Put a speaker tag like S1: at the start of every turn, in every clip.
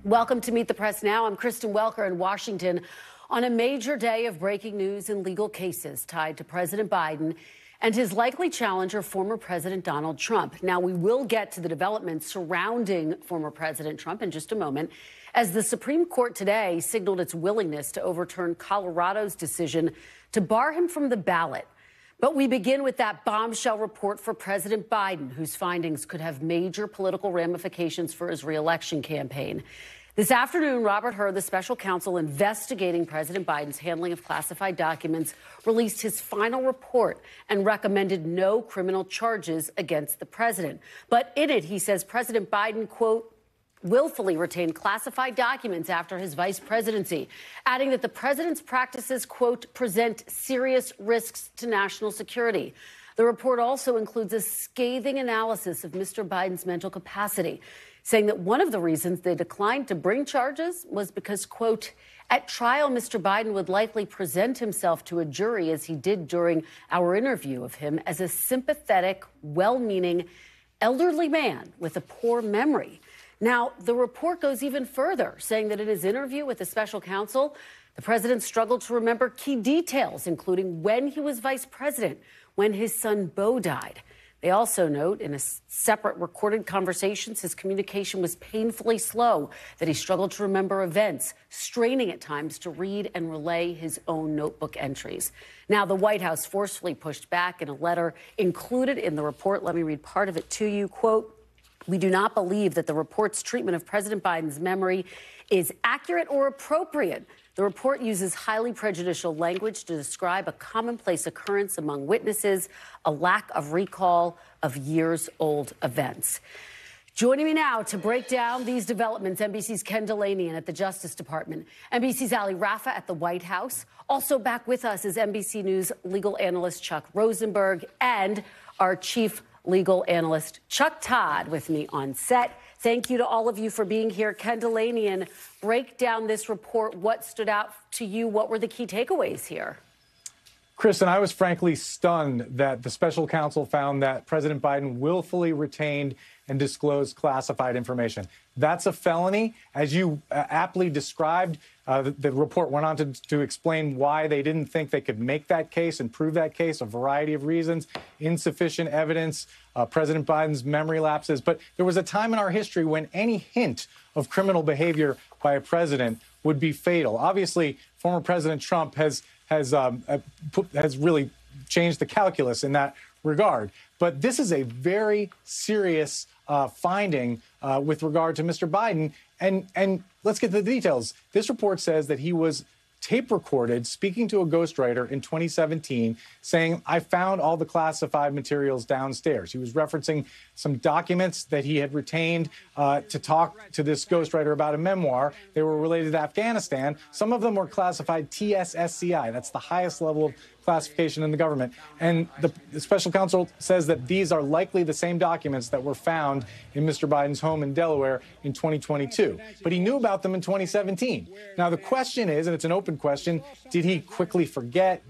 S1: Welcome to Meet the Press Now. I'm Kristen Welker in Washington on a major day of breaking news and legal cases tied to President Biden and his likely challenger, former President Donald Trump. Now, we will get to the developments surrounding former President Trump in just a moment, as the Supreme Court today signaled its willingness to overturn Colorado's decision to bar him from the ballot. But we begin with that bombshell report for President Biden, whose findings could have major political ramifications for his reelection campaign. This afternoon, Robert Hur, the special counsel investigating President Biden's handling of classified documents, released his final report and recommended no criminal charges against the president. But in it, he says President Biden, quote, willfully retained classified documents after his vice presidency, adding that the president's practices, quote, present serious risks to national security. The report also includes a scathing analysis of Mr. Biden's mental capacity, saying that one of the reasons they declined to bring charges was because, quote, at trial, Mr. Biden would likely present himself to a jury, as he did during our interview of him, as a sympathetic, well-meaning, elderly man with a poor memory. Now, the report goes even further, saying that in his interview with the special counsel, the president struggled to remember key details, including when he was vice president, when his son Beau died. They also note in a separate recorded conversations, his communication was painfully slow, that he struggled to remember events, straining at times to read and relay his own notebook entries. Now, the White House forcefully pushed back in a letter included in the report. Let me read part of it to you. Quote, we do not believe that the report's treatment of President Biden's memory is accurate or appropriate. The report uses highly prejudicial language to describe a commonplace occurrence among witnesses, a lack of recall of years-old events. Joining me now to break down these developments, NBC's Ken Delaney at the Justice Department, NBC's Ali Rafa at the White House. Also back with us is NBC News legal analyst Chuck Rosenberg and our chief legal analyst Chuck Todd with me on set. Thank you to all of you for being here. Ken Delaney, break down this report. What stood out to you? What were the key takeaways here?
S2: Kristen, I was frankly stunned that the special counsel found that President Biden willfully retained and disclosed classified information. That's a felony. As you aptly described, the report went on to explain why they didn't think they could make that case and prove that case, a variety of reasons, insufficient evidence, President Biden's memory lapses. But there was a time in our history when any hint of criminal behavior by a president would be fatal. Obviously, former President Trump has really changed the calculus in that regard. But this is a very serious finding with regard to Mr. Biden. And let's get to the details. This report says that he was tape recorded speaking to a ghostwriter in 2017 saying, I found all the classified materials downstairs. He was referencing some documents that he had retained to talk to this ghostwriter about a memoir. They were related to Afghanistan. Some of them were classified TSSCI. That's the highest level of classification in the government. And the special counsel says that these are likely the same documents that were found in Mr. Biden's home in Delaware in 2022. But he knew about them in 2017. Now, the question is, and it's an open question, did he quickly forget?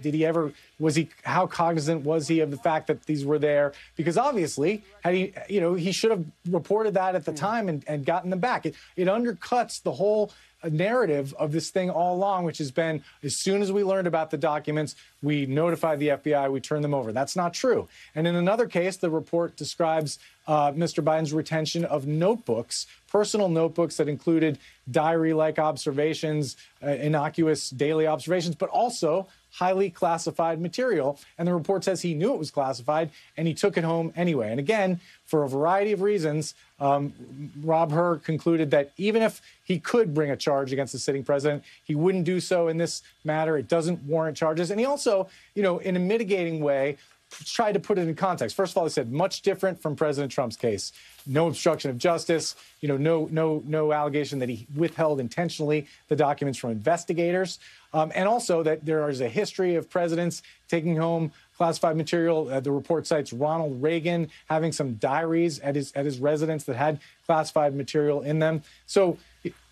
S2: How cognizant was he of the fact that these were there? Because obviously, he should have reported that at the time and gotten them back. It undercuts the whole narrative of this thing all along, which has been, as soon as we learned about the documents, we notified the FBI, we turned them over. That's not true. And in another case, the report describes Mr. Biden's retention of notebooks, personal notebooks that included diary-like observations, innocuous daily observations, but also highly classified material. And the report says he knew it was classified and he took it home anyway. And again, for a variety of reasons, Rob Hur concluded that even if he could bring a charge against the sitting president, he wouldn't do so in this matter. It doesn't warrant charges. And he also, in a mitigating way, tried to put it in context. First of all, he said much different from President Trump's case. No obstruction of justice, no allegation that he withheld intentionally the documents from investigators. And also that there is a history of presidents taking home classified material. The report cites Ronald Reagan having some diaries at his residence that had classified material in them. So,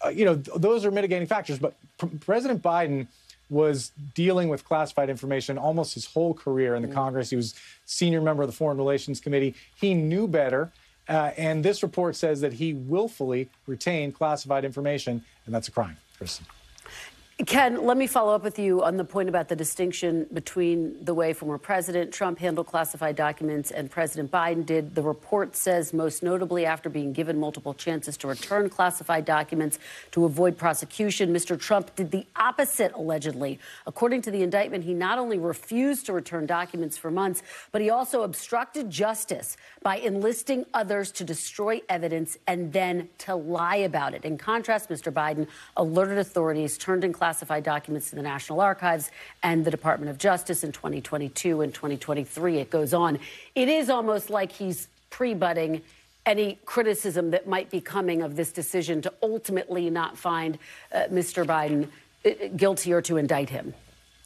S2: those are mitigating factors. But President Biden was dealing with classified information almost his whole career in the Congress. He was senior member of the Foreign Relations Committee. He knew better. And this report says that he willfully retained classified information, and that's a crime. Kristen.
S1: Ken, let me follow up with you on the point about the distinction between the way former President Trump handled classified documents and President Biden did. The report says most notably after being given multiple chances to return classified documents to avoid prosecution, Mr. Trump did the opposite, allegedly. According to the indictment, he not only refused to return documents for months, but he also obstructed justice by enlisting others to destroy evidence and then to lie about it. In contrast, Mr. Biden alerted authorities, turned in classified documents to the National Archives and the Department of Justice in 2022 and 2023. It goes on. It is almost like he's pre-butting any criticism that might be coming of this decision to ultimately not find Mr. Biden guilty or to indict him.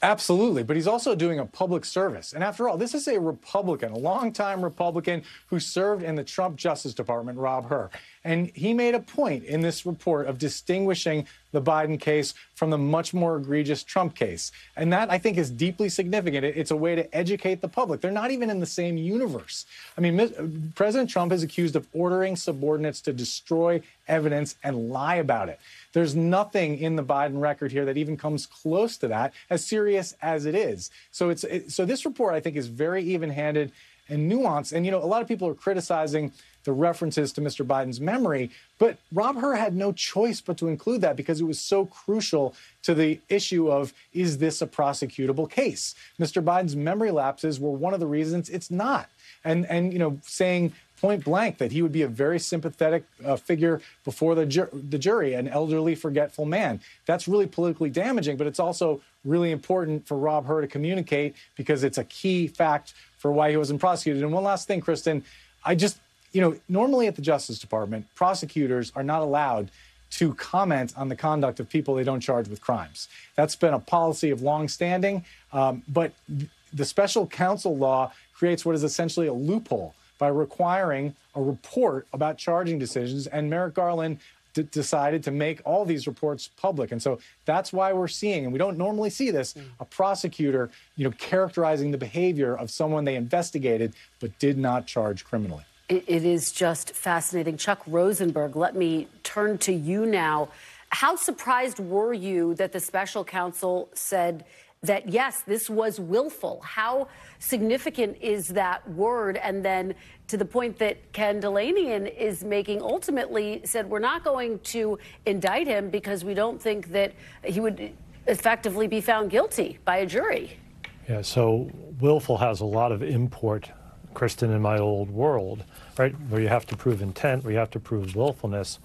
S2: Absolutely, but he's also doing a public service. And after all, this is a Republican, a longtime Republican who served in the Trump Justice Department, Rob Hur. And he made a point in this report of distinguishing the Biden case from the much more egregious Trump case. And that, I think, is deeply significant. It's a way to educate the public. They're not even in the same universe. I mean, President Trump is accused of ordering subordinates to destroy evidence and lie about it. There's nothing in the Biden record here that even comes close to that, as serious as it is. So so this report, I think, is very even-handed and nuanced. And, you know, a lot of people are criticizing the references to Mr. Biden's memory, but Rob Hur had no choice but to include that because it was so crucial to the issue of, is this a prosecutable case? Mr. Biden's memory lapses were one of the reasons it's not. And you know, saying point blank that he would be a very sympathetic figure before the jury, an elderly, forgetful man. That's really politically damaging, but it's also really important for Rob Hur to communicate because it's a key fact for why he wasn't prosecuted. And one last thing, Kristen, you know, normally at the Justice Department, prosecutors are not allowed to comment on the conduct of people they don't charge with crimes. That's been a policy of longstanding, but the special counsel law creates what is essentially a loophole by requiring a report about charging decisions, and Merrick Garland decided to make all these reports public. And so that's why we're seeing, and we don't normally see this, a prosecutor, you know, characterizing the behavior of someone they investigated but did not charge criminally.
S1: It is just fascinating. Chuck Rosenberg, let me turn to you now. How surprised were you that the special counsel said that, yes, this was willful? How significant is that word? And then to the point that Ken Delanian is making, ultimately said, we're not going to indict him because we don't think that he would effectively be found guilty by a jury.
S3: Yeah, so willful has a lot of import, Kristen, in my old world, right, where you have to prove intent, where you have to prove willfulness.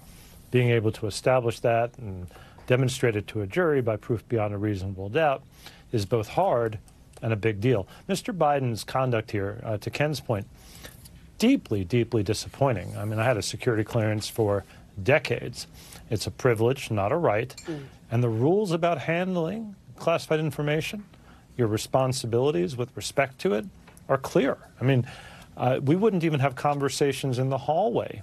S3: Being able to establish that and demonstrate it to a jury by proof beyond a reasonable doubt is both hard and a big deal. Mr. Biden's conduct here, to Ken's point, deeply, deeply disappointing. I mean, I had a security clearance for decades. It's a privilege, not a right. And the rules about handling classified information, your responsibilities with respect to it, are clear. I mean, we wouldn't even have conversations in the hallway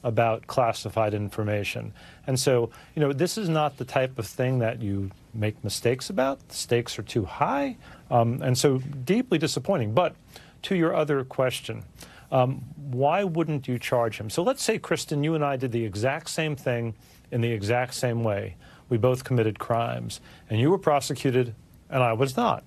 S3: about classified information. And so, you know, this is not the type of thing that you make mistakes about. The stakes are too high. And so deeply disappointing. But to your other question, why wouldn't you charge him? So let's say, Kristen, you and I did the exact same thing in the exact same way. We both committed crimes, and you were prosecuted and I was not.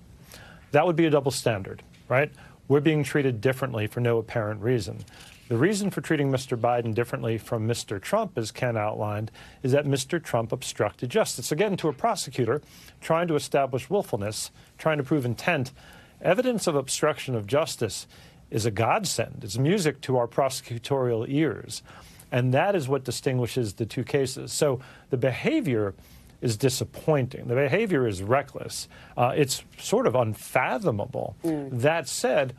S3: That would be a double standard, right? We're being treated differently for no apparent reason. The reason for treating Mr. Biden differently from Mr. Trump, as Ken outlined, is that Mr. Trump obstructed justice. Again, to a prosecutor trying to establish willfulness, trying to prove intent, evidence of obstruction of justice is a godsend. It's music to our prosecutorial ears. And that is what distinguishes the two cases. So the behavior is disappointing. The behavior is reckless. It's sort of unfathomable. That said,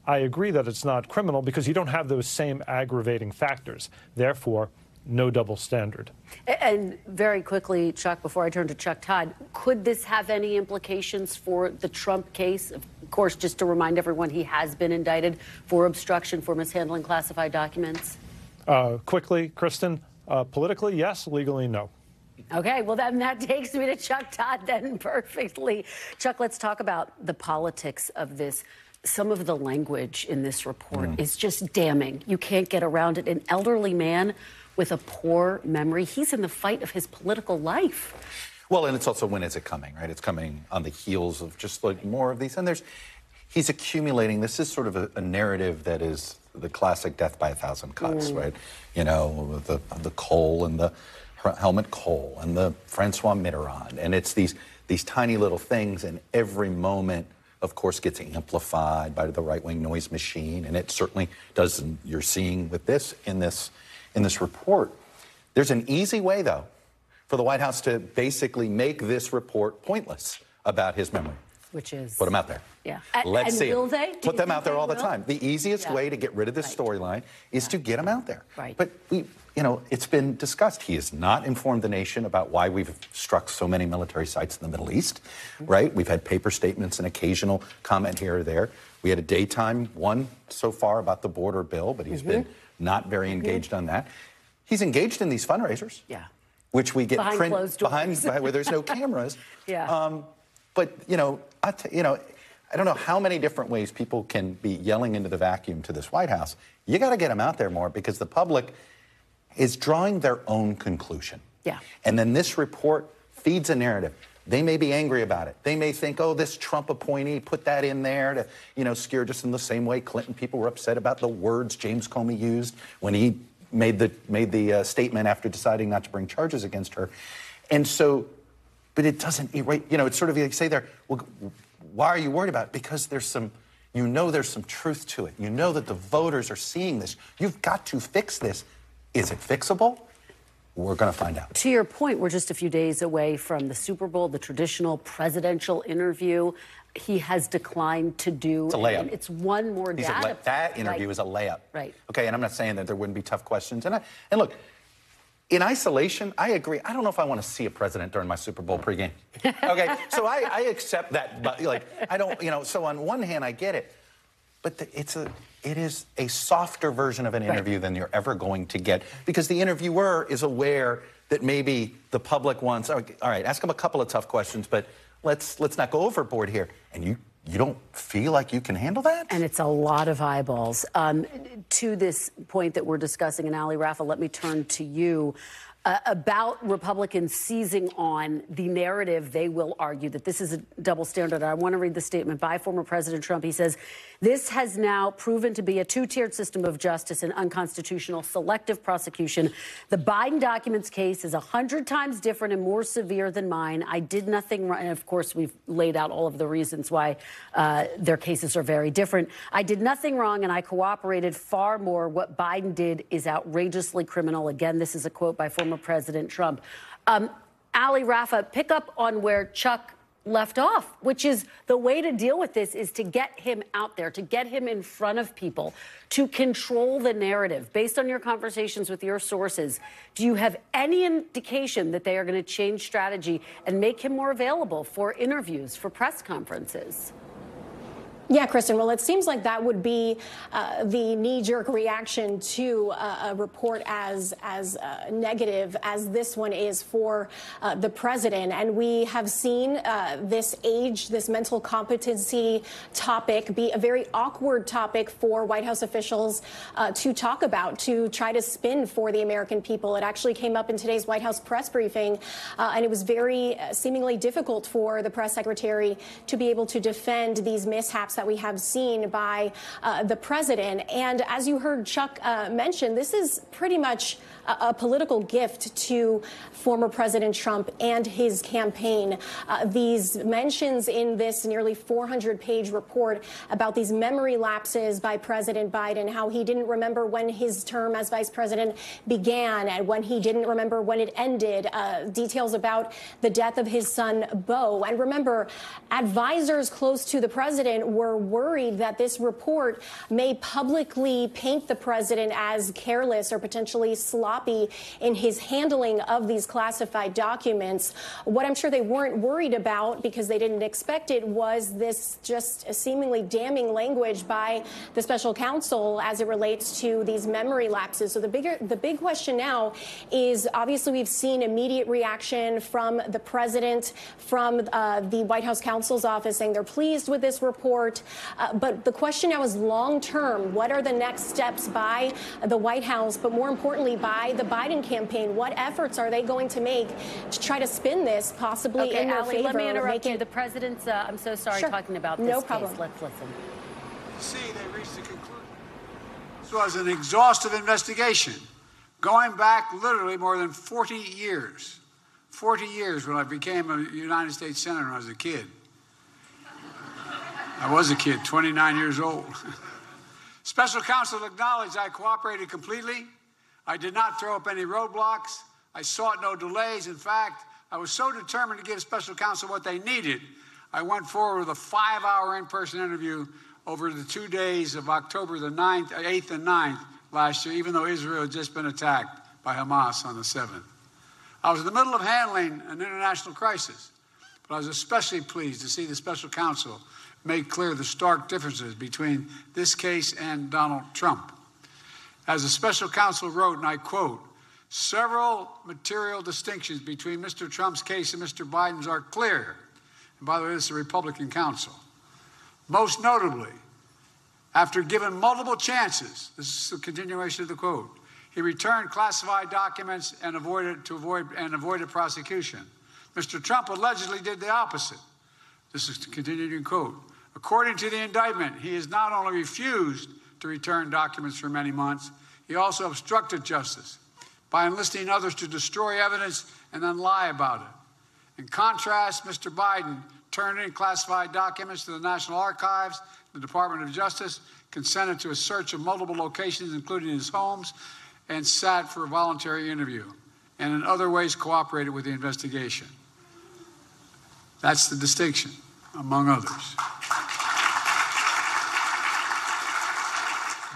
S3: I agree that it's not criminal because you don't have those same aggravating factors. Therefore, no double standard.
S1: And very quickly, Chuck, before I turn to Chuck Todd, could this have any implications for the Trump case? Of course, just to remind everyone, he has been indicted for obstruction for mishandling classified documents.
S3: Quickly, Kristen, politically, yes. Legally, no.
S1: Okay, well, then that takes me to Chuck Todd then perfectly. Chuck, let's talk about the politics of this. some of the language in this report is just damning. You can't get around it. An elderly man with a poor memory, he's in the fight of his political life.
S4: Well, and it's also, when is it coming, right? It's coming on the heels of just like more of these. And he's accumulating. This is sort of a narrative that is the classic death by a thousand cuts, right? You know, the Kohl and the Helmut Kohl and the Francois Mitterrand. And it's these tiny little things, and every moment, of course, gets amplified by the right-wing noise machine, and it certainly does. And you're seeing with this in this report. There's an easy way, though, for the White House to basically make this report pointless about his memory.
S1: Which is?
S4: Put them out there.
S1: Yeah.
S4: Let's see.
S1: Will they?
S4: Put them out there all the time. The easiest way to get rid of this storyline is to get them out there.
S1: Right.
S4: But it's been discussed. He has not informed the nation about why we've struck so many military sites in the Middle East, right? We've had paper statements and occasional comment here or there. We had a daytime one so far about the border bill, but he's been not very engaged on that. He's engaged in these fundraisers, which we get
S1: behind closed doors.
S4: where there's no cameras. But I don't know how many different ways people can be yelling into the vacuum to this White House. You got to get them out there more, because the public is drawing their own conclusion. And then this report feeds a narrative. They may be angry about it. They may think, oh, this Trump appointee put that in there to, scare, just in the same way Clinton people were upset about the words James Comey used when he made the statement after deciding not to bring charges against her. And so, but it doesn't, it's sort of like say there, well, why are you worried about it? Because there's some truth to it. You know that the voters are seeing this. You've got to fix this. Is it fixable? We're going to find out.
S1: To your point, we're just a few days away from the Super Bowl, the traditional presidential interview. He has declined to do.
S4: It's a layup.
S1: And it's one more data.
S4: That interview is a layup.
S1: Right.
S4: Okay, and I'm not saying that there wouldn't be tough questions. And look, in isolation, I agree. I don't know if I want to see a president during my Super Bowl pregame. Okay, so I accept that. But I don't. So on one hand, I get it, but it is a softer version of an interview than you're ever going to get, because the interviewer is aware that maybe the public wants. All right, ask him a couple of tough questions, but let's not go overboard here. And you don't feel like you can handle that?
S1: And it's a lot of eyeballs. To this point that we're discussing, and Ali Rafa, let me turn to you. About Republicans seizing on the narrative. They will argue that this is a double standard. I want to read the statement by former President Trump. He says, this has now proven to be a two-tiered system of justice and unconstitutional selective prosecution. The Biden documents case is 100 times different and more severe than mine. I did nothing wrong. And of course, we've laid out all of the reasons why their cases are very different. I did nothing wrong, and I cooperated far more. What Biden did is outrageously criminal. Again, this is a quote by former President Trump. Ali Rafa, pick up on where Chuck left off, which is the way to deal with this is to get him out there, to get him in front of people, to control the narrative. Based on your conversations with your sources, do you have any indication that they are going to change strategy and make him more available for interviews, for press conferences?
S5: Yeah, Kristen, well, it seems like that would be the knee-jerk reaction to a report as negative as this one is for the president. And we have seen this mental competency topic be a very awkward topic for White House officials to talk about, to try to spin for the American people. It actually came up in today's White House press briefing, and it was very seemingly difficult for the press secretary to be able to defend these mishaps that we have seen by the president. And as you heard Chuck mention, this is pretty much a political gift to former President Trump and his campaign. These mentions in this nearly 400-page report about these memory lapses by President Biden, how he didn't remember when his term as vice president began and when he didn't remember when it ended, details about the death of his son, Beau. And remember, advisors close to the president were worried that this report may publicly paint the president as careless or potentially sloppy in his handling of these classified documents. What I'm sure they weren't worried about, because they didn't expect it, was this just seemingly damning language by the special counsel as it relates to these memory lapses. So the big question now is, obviously we've seen immediate reaction from the president, from the White House counsel's office, saying they're pleased with this report. report. But the question now is long-term. What are the next steps by the White House, but more importantly, by the Biden campaign? What efforts are they going to make to try to spin this possibly in their favor?
S1: Let me interrupt you. The president's, I'm so sorry, talking about this case.
S5: Problem.
S1: Let's listen.
S6: See, they reached a conclusion. This was an exhaustive investigation going back literally more than 40 years. 40 years when I became a United States Senator when I was a kid. I was a kid, 29 years old. Special counsel acknowledged I cooperated completely. I did not throw up any roadblocks. I sought no delays. In fact, I was so determined to give special counsel what they needed, I went forward with a 5-hour in-person interview over the 2 days of October the 8th and 9th last year, even though Israel had just been attacked by Hamas on the 7th. I was in the middle of handling an international crisis, but I was especially pleased to see the special counsel make clear the stark differences between this case and Donald Trump. As the special counsel wrote, and I quote, "Several material distinctions between Mr. Trump's case and Mr. Biden's are clear." And by the way, this is a Republican counsel. Most notably, after given multiple chances, this is the continuation of the quote, he returned classified documents and avoided prosecution. Mr. Trump allegedly did the opposite. This is the continuing quote. According to the indictment, he has not only refused to return documents for many months, he also obstructed justice by enlisting others to destroy evidence and then lie about it. In contrast, Mr. Biden turned in classified documents to the National Archives, the Department of Justice, consented to a search of multiple locations, including his homes, and sat for a voluntary interview, and in other ways cooperated with the investigation. That's the distinction, among others.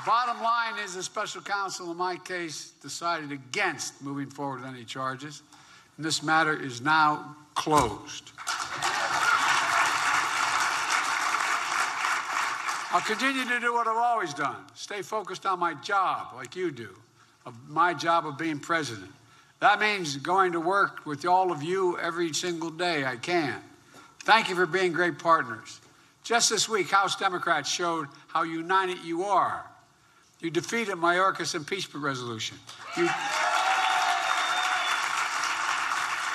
S6: Bottom line is the special counsel in my case decided against moving forward with any charges, and this matter is now closed. I'll continue to do what I've always done, stay focused on my job, like you do, of my job of being president. That means going to work with all of you every single day I can. Thank you for being great partners. Just this week, House Democrats showed how united you are. You defeated Mayorkas' impeachment resolution.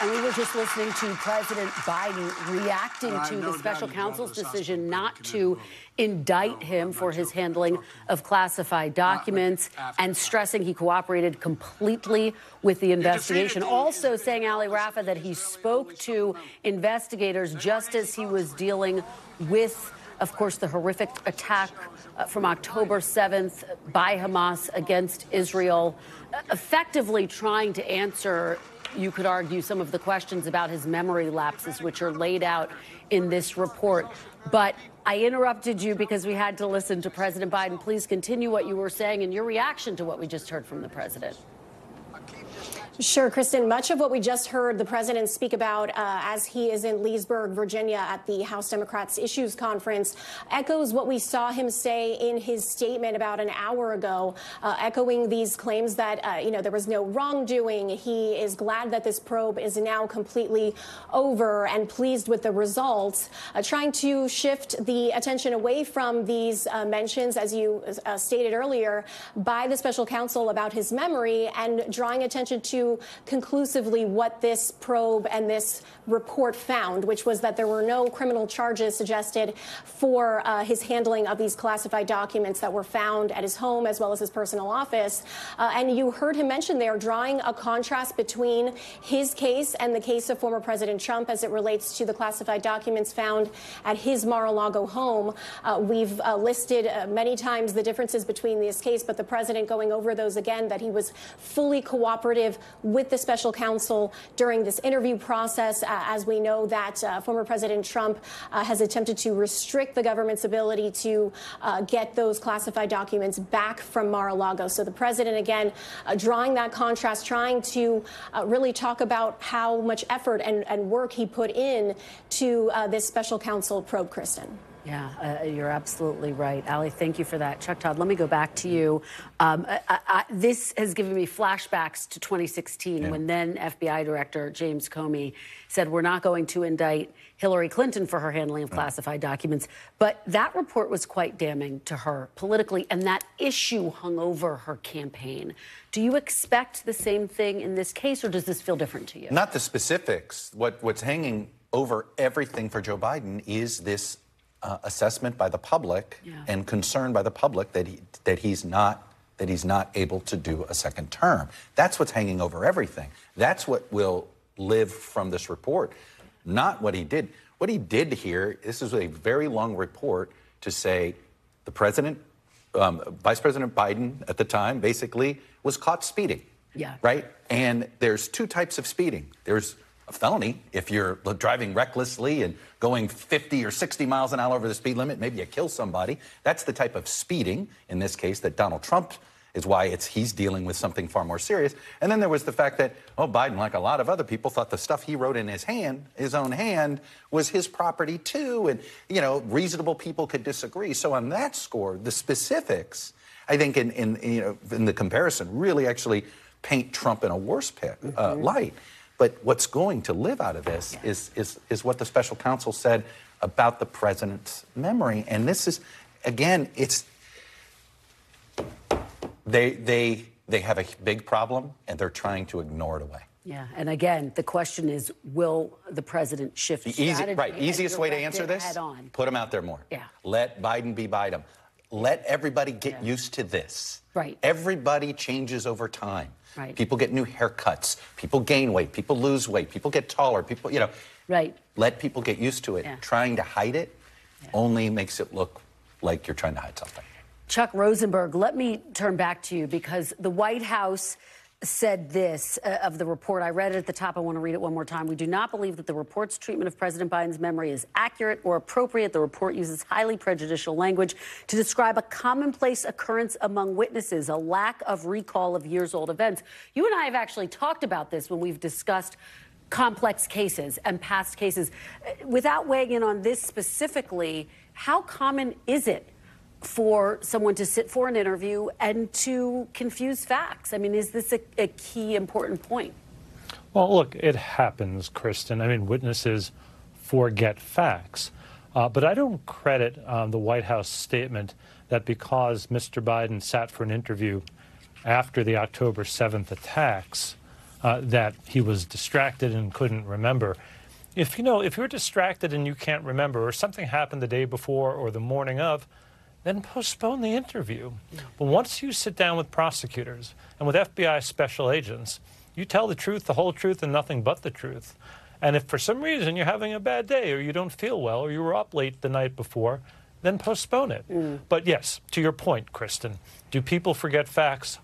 S1: And we were just listening to President Biden reacting to the special counsel's decision not to indict him for his handling of classified documents and stressing he cooperated completely with the investigation. Also saying, Ali Rafa, that he spoke to investigators just as he was dealing with, of course, the horrific attack from October 7th by Hamas against Israel, effectively trying to answer, you could argue, some of the questions about his memory lapses, which are laid out in this report. But I interrupted you because we had to listen to President Biden. Please continue what you were saying and your reaction to what we just heard from the president.
S5: Sure, Kristen. Much of what we just heard the president speak about as he is in Leesburg, Virginia, at the House Democrats Issues Conference echoes what we saw him say in his statement about an hour ago, echoing these claims that, there was no wrongdoing. He is glad that this probe is now completely over and pleased with the results, trying to shift the attention away from these mentions, as you stated earlier, by the special counsel about his memory and drawing attention to conclusively what this probe and this report found, which was that there were no criminal charges suggested for his handling of these classified documents that were found at his home as well as his personal office. And you heard him mention there drawing a contrast between his case and the case of former President Trump as it relates to the classified documents found at his Mar-a-Lago home. We've listed many times the differences between this case, but the president going over those again, that he was fully cooperative with the special counsel during this interview process. As we know that former President Trump has attempted to restrict the government's ability to get those classified documents back from Mar-a-Lago. So the president, again, drawing that contrast, trying to really talk about how much effort and work he put in to this special counsel probe, Kristen.
S1: Yeah, you're absolutely right. Ali, thank you for that. Chuck, Todd, let me go back to you. This has given me flashbacks to 2016 when then FBI Director James Comey said we're not going to indict Hillary Clinton for her handling of classified documents. But that report was quite damning to her politically, and that issue hung over her campaign. Do you expect the same thing in this case, or does this feel different to you?
S4: Not the specifics. What's hanging over everything for Joe Biden is this assessment by the public and concern by the public that he's not able to do a second term. That's what's hanging over everything. That's what will live from this report, not what he did. What he did here, this is a very long report to say the president, Vice President Biden at the time, basically was caught speeding.
S1: Yeah.
S4: Right? And there's two types of speeding. There's a felony if you're driving recklessly and going 50 or 60 miles an hour over the speed limit, maybe you kill somebody. That's the type of speeding, in this case, that Donald Trump is why he's dealing with something far more serious. And then there was the fact that, Biden, like a lot of other people, thought the stuff he wrote in his own hand, was his property too. And, reasonable people could disagree. So on that score, the specifics, I think in the comparison, really actually paint Trump in a worse light. But what's going to live out of this is what the special counsel said about the president's memory. And this is, again, they have a big problem, and they're trying to ignore it away.
S1: Yeah, and again, the question is, will the president shift strategy?
S4: Right, easiest way to answer this,
S1: head-on?
S4: Put him out there more.
S1: Yeah.
S4: Let Biden be Biden. Let everybody get used to this.
S1: Right.
S4: Everybody changes over time.
S1: Right.
S4: People get new haircuts. People gain weight. People lose weight. People get taller. People,
S1: Right.
S4: Let people get used to it.
S1: Yeah.
S4: Trying to hide it only makes it look like you're trying to hide something.
S1: Chuck Rosenberg, let me turn back to you because the White House said this of the report. I read it at the top. I want to read it one more time. We do not believe that the report's treatment of President Biden's memory is accurate or appropriate. The report uses highly prejudicial language to describe a commonplace occurrence among witnesses, a lack of recall of years-old events. You and I have actually talked about this when we've discussed complex cases and past cases. Without weighing in on this specifically, how common is it for someone to sit for an interview and to confuse facts? I mean, is this a key important point?
S3: Well, look, it happens, Kristen. I mean, witnesses forget facts. But I don't credit the White House statement that because Mr. Biden sat for an interview after the October 7th attacks, that he was distracted and couldn't remember. If you're distracted and you can't remember, or something happened the day before or the morning of, then postpone the interview. But once you sit down with prosecutors and with FBI special agents, you tell the truth, the whole truth, and nothing but the truth. And if for some reason you're having a bad day or you don't feel well or you were up late the night before, then postpone it. But yes, to your point, Kristen, do people forget facts?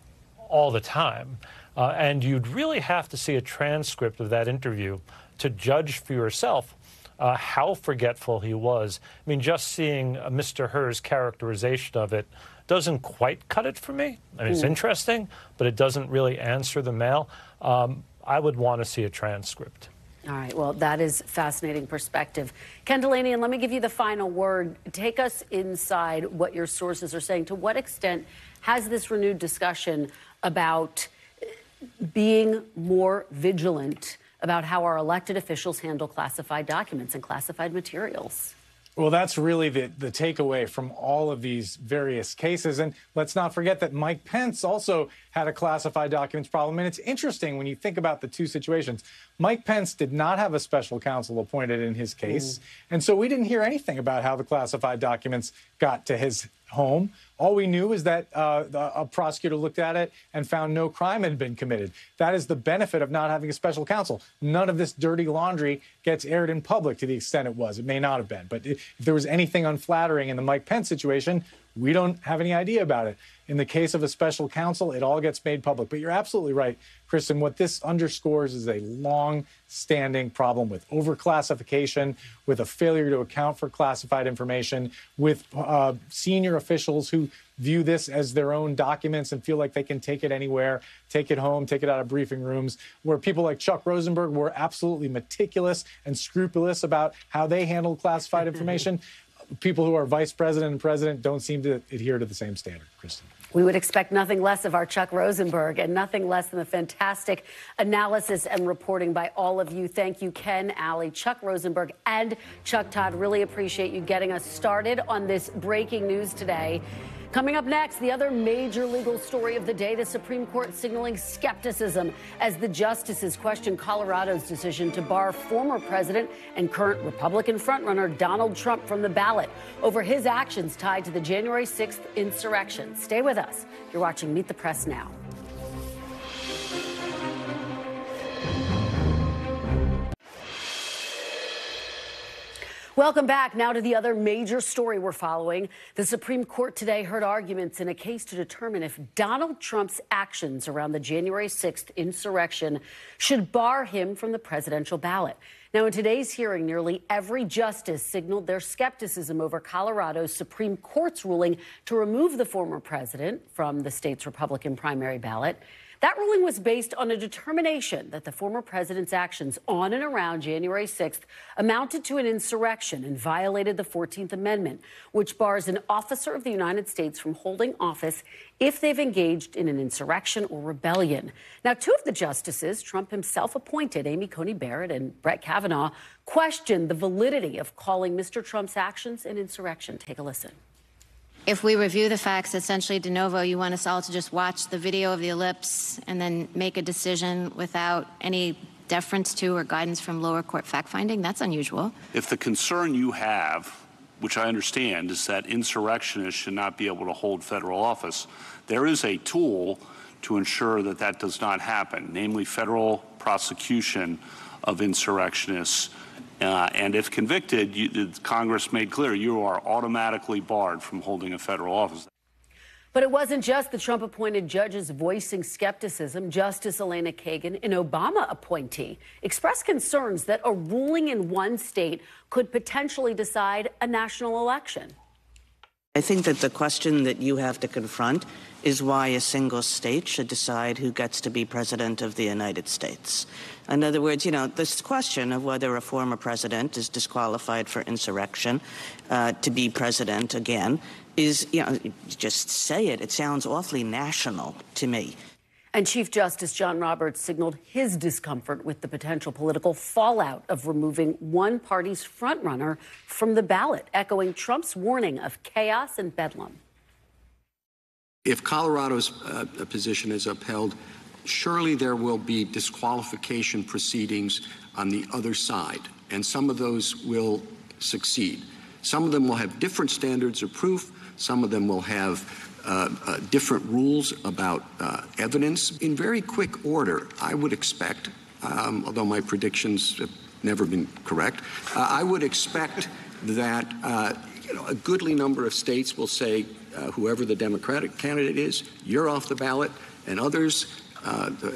S3: All the time. And you'd really have to see a transcript of that interview to judge for yourself how forgetful he was. I mean, just seeing Mr. Hur's characterization of it doesn't quite cut it for me. I mean, it's interesting, but it doesn't really answer the mail. I would want to see a transcript.
S1: All right. Well, that is fascinating perspective. Ken Delaney, and let me give you the final word. Take us inside what your sources are saying. To what extent has this renewed discussion about being more vigilant about how our elected officials handle classified documents and classified materials?
S2: Well, that's really the takeaway from all of these various cases. And let's not forget that Mike Pence also had a classified documents problem. And it's interesting when you think about the two situations. Mike Pence did not have a special counsel appointed in his case. And so we didn't hear anything about how the classified documents got to his home. All we knew is that a prosecutor looked at it and found no crime had been committed. That is the benefit of not having a special counsel. None of this dirty laundry gets aired in public to the extent it was. It may not have been. But if there was anything unflattering in the Mike Pence situation, we don't have any idea about it. In the case of a special counsel, it all gets made public. But you're absolutely right, Kristen. What this underscores is a long-standing problem with overclassification, with a failure to account for classified information, with senior officials who view this as their own documents and feel like they can take it anywhere, take it home, take it out of briefing rooms, where people like Chuck Rosenberg were absolutely meticulous and scrupulous about how they handled classified information. people who are vice president and president don't seem to adhere to the same standard, Kristen.
S1: We would expect nothing less of our Chuck Rosenberg, and nothing less than the fantastic analysis and reporting by all of you. Thank you, Ken, Allie, Chuck Rosenberg, and Chuck Todd. Really appreciate you getting us started on this breaking news today. Coming up next, the other major legal story of the day, the Supreme Court signaling skepticism as the justices question Colorado's decision to bar former president and current Republican frontrunner Donald Trump from the ballot over his actions tied to the January 6th insurrection. Stay with us. You're watching Meet the Press now. Welcome back. Now to the other major story we're following. The Supreme Court today heard arguments in a case to determine if Donald Trump's actions around the January 6th insurrection should bar him from the presidential ballot. Now, in today's hearing, nearly every justice signaled their skepticism over Colorado's Supreme Court's ruling to remove the former president from the state's Republican primary ballot. That ruling was based on a determination that the former president's actions on and around January 6th amounted to an insurrection and violated the 14th Amendment, which bars an officer of the United States from holding office if they've engaged in an insurrection or rebellion. Now, two of the justices, Trump himself appointed, Amy Coney Barrett and Brett Kavanaugh, questioned the validity of calling Mr. Trump's actions an insurrection. Take a listen.
S7: If we review the facts essentially de novo, you want us all to just watch the video of the ellipse and then make a decision without any deference to or guidance from lower court fact-finding? That's unusual.
S8: If the concern you have, which I understand, is that insurrectionists should not be able to hold federal office, there is a tool to ensure that that does not happen, namely federal prosecution of insurrectionists. And if convicted, Congress made clear you are automatically barred from holding a federal office.
S1: But it wasn't just the Trump-appointed judges voicing skepticism. Justice Elena Kagan, an Obama appointee, expressed concerns that a ruling in one state could potentially decide a national election.
S9: I think that the question that you have to confront is why a single state should decide who gets to be president of the United States. In other words, this question of whether a former president is disqualified for insurrection to be president again is, just say it. It sounds awfully national to me.
S1: And Chief Justice John Roberts signaled his discomfort with the potential political fallout of removing one party's frontrunner from the ballot, echoing Trump's warning of chaos and bedlam.
S10: If Colorado's position is upheld, surely there will be disqualification proceedings on the other side, and some of those will succeed. Some of them will have different standards of proof. Some of them will have different rules about evidence. In very quick order, I would expect, although my predictions have never been correct, I would expect that a goodly number of states will say, whoever the Democratic candidate is, you're off the ballot, and others,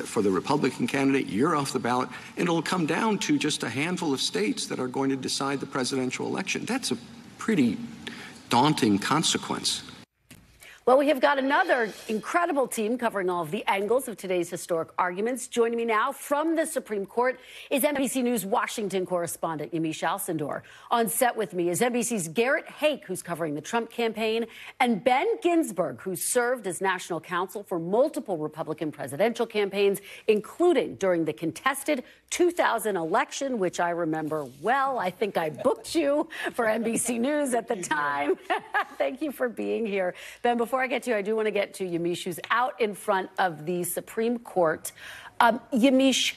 S10: for the Republican candidate, you're off the ballot. And it'll come down to just a handful of states that are going to decide the presidential election. That's a pretty daunting consequence.
S1: Well, we have got another incredible team covering all of the angles of today's historic arguments. Joining me now from the Supreme Court is NBC News Washington correspondent Yamiche Alcindor. On set with me is NBC's Garrett Haake, who's covering the Trump campaign, and Ben Ginsberg, who served as national counsel for multiple Republican presidential campaigns, including during the contested 2000 election, which I remember well. I think I booked you for NBC News at the time. Thank you for being here. Ben, before I get to you, I do want to get to Yamiche, who's out in front of the Supreme Court. Yamiche,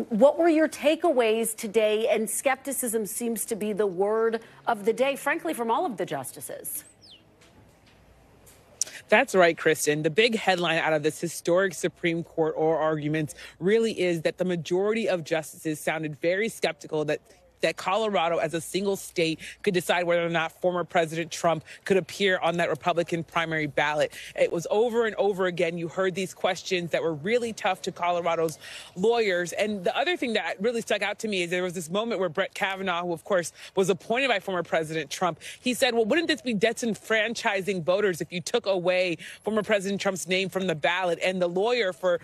S1: what were your takeaways today? And skepticism seems to be the word of the day, frankly, from all of the justices.
S11: That's right, Kristen. The big headline out of this historic Supreme Court oral arguments really is that the majority of justices sounded very skeptical that Colorado as a single state could decide whether or not former President Trump could appear on that Republican primary ballot. It was over and over again. You heard these questions that were really tough to Colorado's lawyers. And the other thing that really stuck out to me is there was this moment where Brett Kavanaugh, who of course was appointed by former President Trump, he said, well, wouldn't this be disenfranchising voters if you took away former President Trump's name from the ballot? And the lawyer for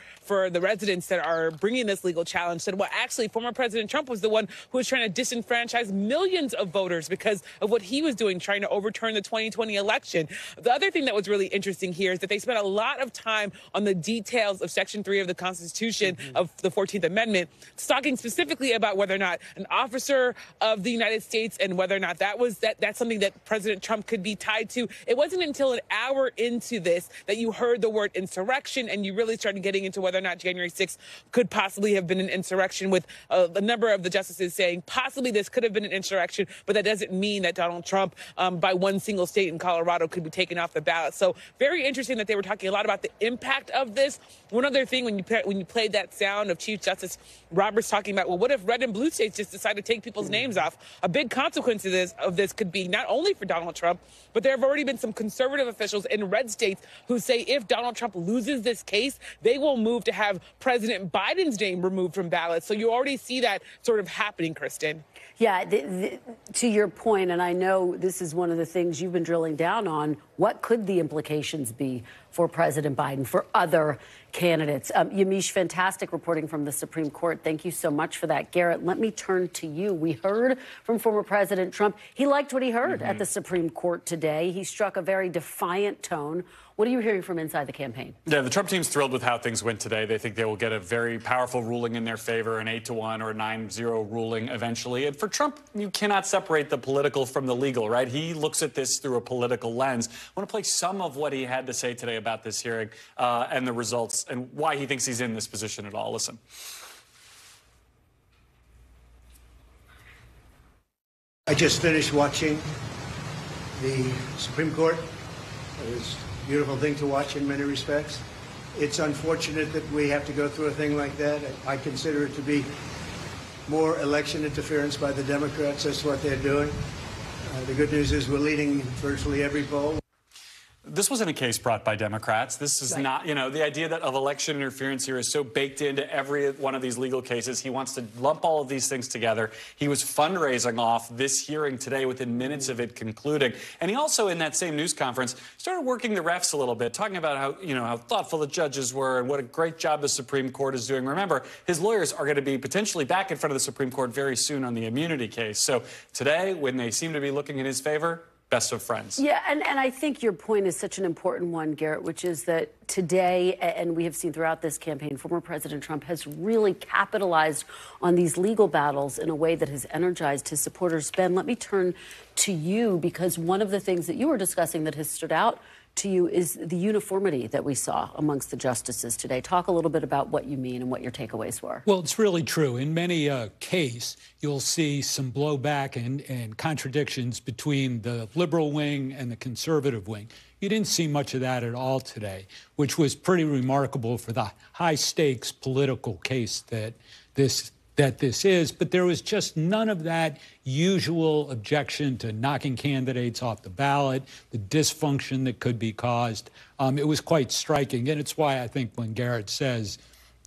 S11: the residents that are bringing this legal challenge said, well, actually, former President Trump was the one who was trying to disenfranchised millions of voters because of what he was doing, trying to overturn the 2020 election. The other thing that was really interesting here is that they spent a lot of time on the details of Section 3 of the Constitution of the 14th Amendment, talking specifically about whether or not an officer of the United States and whether or not that's something that President Trump could be tied to. It wasn't until an hour into this that you heard the word insurrection and you really started getting into whether or not January 6th could possibly have been an insurrection, with a number of the justices saying possibly this could have been an insurrection, but that doesn't mean that Donald Trump, by one single state in Colorado, could be taken off the ballot. So very interesting that they were talking a lot about the impact of this. One other thing, when you played that sound of Chief Justice Roberts talking about, well, what if red and blue states just decide to take people's names off? A big consequence of this could be not only for Donald Trump, but there have already been some conservative officials in red states who say if Donald Trump loses this case, they will move to have President Biden's name removed from ballots. So you already see that sort of happening, Kristen.
S1: Yeah, to your point, and I know this is one of the things you've been drilling down on, what could the implications be for President Biden, for other candidates? Yamiche, fantastic reporting from the Supreme Court. Thank you so much for that. Garrett, let me turn to you. We heard from former President Trump. He liked what he heard at the Supreme Court today. He struck a very defiant tone. What are you hearing from inside the campaign?
S12: Yeah, the Trump team's thrilled with how things went today. They think they will get a very powerful ruling in their favor, an 8-1 or a 9-0 ruling eventually. And for Trump, you cannot separate the political from the legal, right? He looks at this through a political lens. I want to play some of what he had to say today about this hearing and the results and why he thinks he's in this position at all. Listen.
S13: I just finished watching the Supreme Court. It was a beautiful thing to watch in many respects. It's unfortunate that we have to go through a thing like that. I consider it to be more election interference by the Democrats. That's what they're doing. The good news is we're leading virtually every poll.
S12: This wasn't a case brought by Democrats. This is not, the idea that of election interference here is so baked into every one of these legal cases. He wants to lump all of these things together. He was fundraising off this hearing today within minutes of it concluding. And he also, in that same news conference, started working the refs a little bit, talking about how thoughtful the judges were and what a great job the Supreme Court is doing. Remember, his lawyers are going to be potentially back in front of the Supreme Court very soon on the immunity case. So today, when they seem to be looking in his favor, best of friends.
S1: Yeah, and I think your point is such an important one, Garrett, which is that today, and we have seen throughout this campaign, former President Trump has really capitalized on these legal battles in a way that has energized his supporters. Ben, let me turn to you, because one of the things that you were discussing that has stood out to you is the uniformity that we saw amongst the justices today. Talk a little bit about what you mean and what your takeaways were.
S14: Well, it's really true. In many cases, you'll see some blowback and contradictions between the liberal wing and the conservative wing. You didn't see much of that at all today, which was pretty remarkable for the high-stakes political case that this is, but there was just none of that usual objection to knocking candidates off the ballot, the dysfunction that could be caused. It was quite striking, and it's why I think when Garrett says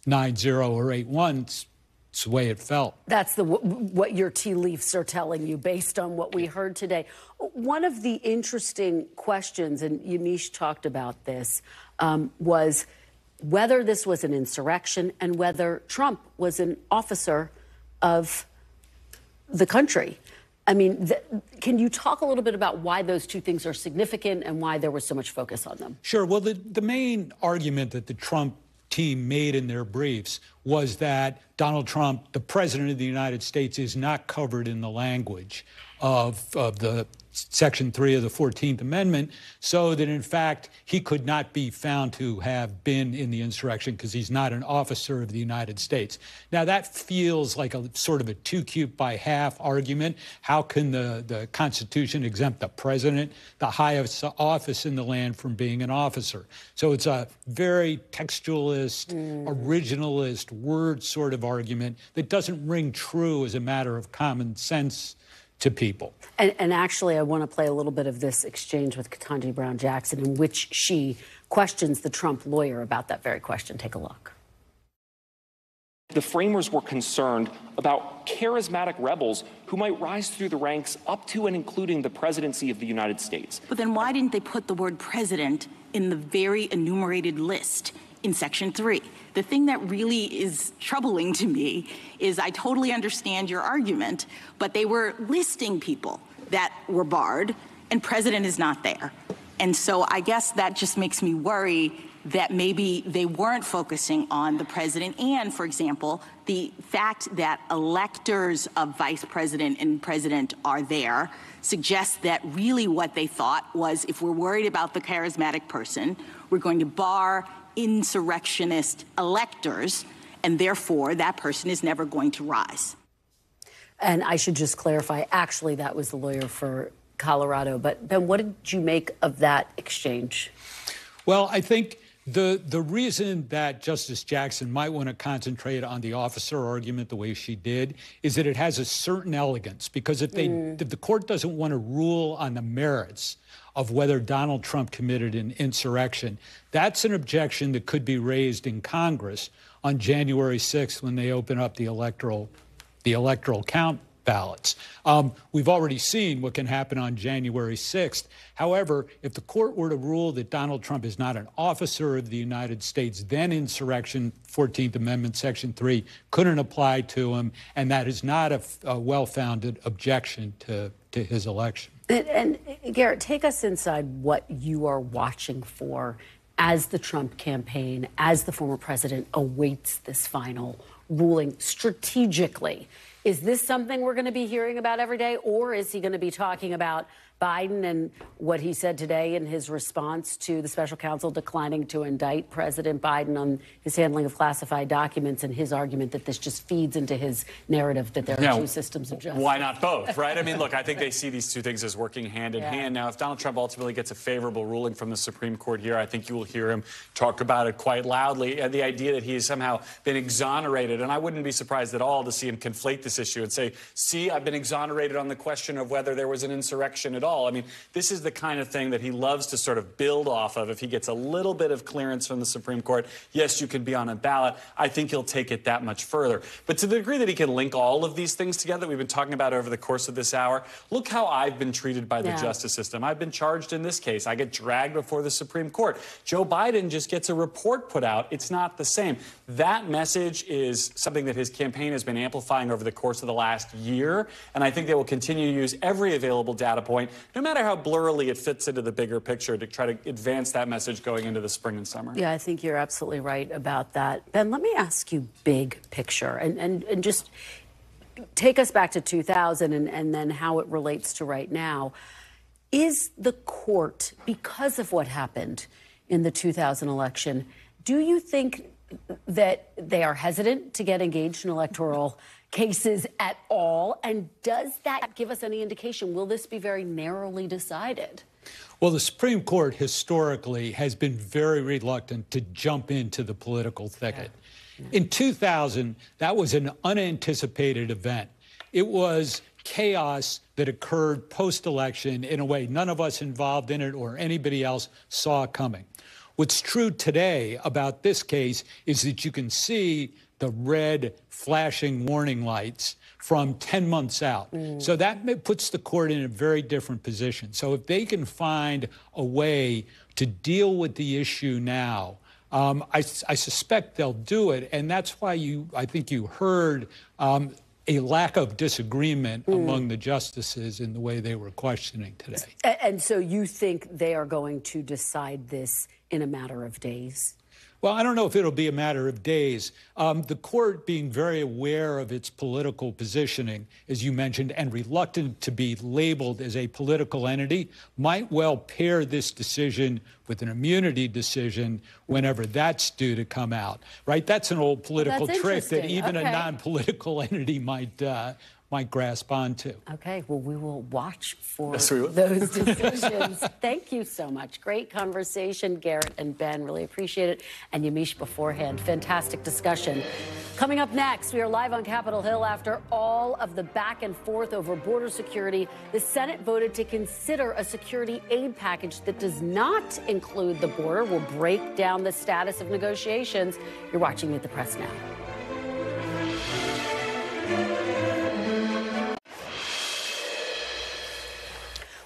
S14: 9-0 or 8-1, it's the way it felt.
S1: That's what your tea leaves are telling you based on what we heard today. One of the interesting questions, and Yamiche talked about this, was whether this was an insurrection and whether Trump was an officer of the country. I mean, can you talk a little bit about why those two things are significant and why there was so much focus on them?
S14: Sure. Well, the main argument that the Trump team made in their briefs was that Donald Trump, the president of the United States, is not covered in the language of the Section 3 of the 14th Amendment, so that, in fact, he could not be found to have been in the insurrection because he's not an officer of the United States. Now, that feels like a sort of a two-cube-by-half argument. How can the Constitution exempt the president, the highest office in the land, from being an officer? So it's a very textualist, originalist, word sort of argument that doesn't ring true as a matter of common sense to people.
S1: And actually, I want to play a little bit of this exchange with Ketanji Brown Jackson in which she questions the Trump lawyer about that very question. Take a look.
S15: The framers were concerned about charismatic rebels who might rise through the ranks up to and including the presidency of the United States.
S16: But then why didn't they put the word president in the very enumerated list in Section 3? the thing that really is troubling to me is I totally understand your argument, but they were listing people that were barred, and President is not there. And so I guess that just makes me worry that maybe they weren't focusing on the president and, for example, the fact that electors of vice president and president are there suggests that really what they thought was, if we're worried about the charismatic person, we're going to bar insurrectionist electors, and therefore that person is never going to rise.
S1: And I should just clarify, actually, that was the lawyer for Colorado. But Ben, what did you make of that exchange?
S14: Well, I think the reason that Justice Jackson might want to concentrate on the officer argument the way she did is that it has a certain elegance, because if the court doesn't want to rule on the merits of whether Donald Trump committed an insurrection, that's an objection that could be raised in Congress on January 6th when they open up the electoral count ballots. We've already seen what can happen on January 6th. However, if the court were to rule that Donald Trump is not an officer of the United States, then insurrection, 14th Amendment, Section 3, couldn't apply to him, and that is not a well-founded objection to his election.
S1: And Garrett, take us inside what you are watching for as the Trump campaign, as the former president awaits this final ruling strategically. Is this something we're going to be hearing about every day, or is he going to be talking about Biden and what he said today in his response to the special counsel declining to indict President Biden on his handling of classified documents, and his argument that this just feeds into his narrative that there are two systems of justice?
S12: Why not both, right? I mean, look, I think they see these two things as working hand in hand. Now, if Donald Trump ultimately gets a favorable ruling from the Supreme Court here, I think you will hear him talk about it quite loudly. And the idea that he has somehow been exonerated, and I wouldn't be surprised at all to see him conflate this issue and say, see, I've been exonerated on the question of whether there was an insurrection at all. I mean, this is the kind of thing that he loves to sort of build off of. If he gets a little bit of clearance from the Supreme Court, yes, you can be on a ballot. I think he'll take it that much further. But to the degree that he can link all of these things together that we've been talking about over the course of this hour, look how I've been treated by the justice system. I've been charged in this case. I get dragged before the Supreme Court. Joe Biden just gets a report put out. It's not the same. That message is something that his campaign has been amplifying over the course of the last year, and I think they will continue to use every available data point, no matter how blurrily it fits into the bigger picture, to try to advance that message going into the spring and summer.
S1: Yeah, I think you're absolutely right about that. Ben, let me ask you big picture and just take us back to 2000 and then how it relates to right now. Is the court, because of what happened in the 2000 election, do you think that they are hesitant to get engaged in electoral cases at all? And does that give us any indication? Will this be very narrowly decided?
S14: Well, the Supreme Court historically has been very reluctant to jump into the political thicket. In 2000, that was an unanticipated event. It was chaos that occurred post-election in a way none of us involved in it or anybody else saw coming. What's true today about this case is that you can see the red flashing warning lights from 10 months out. So that puts the court in a very different position. So if they can find a way to deal with the issue now, I suspect they'll do it. And that's why I think you heard a lack of disagreement among the justices in the way they were questioning today.
S1: And so you think they are going to decide this in a matter of days?
S14: Well, I don't know if it'll be a matter of days. The court, being very aware of its political positioning, as you mentioned, and reluctant to be labeled as a political entity, might well pair this decision with an immunity decision whenever that's due to come out, right? That's an old political trick that even a non-political entity might grasp onto.
S1: Okay, well, we will watch for those decisions. Thank you so much. Great conversation, Garrett and Ben. Really appreciate it. And Yamiche beforehand. Fantastic discussion. Coming up next, we are live on Capitol Hill after all of the back and forth over border security. The Senate voted to consider a security aid package that does not include the border. We'll break down the status of negotiations. You're watching Meet the Press now.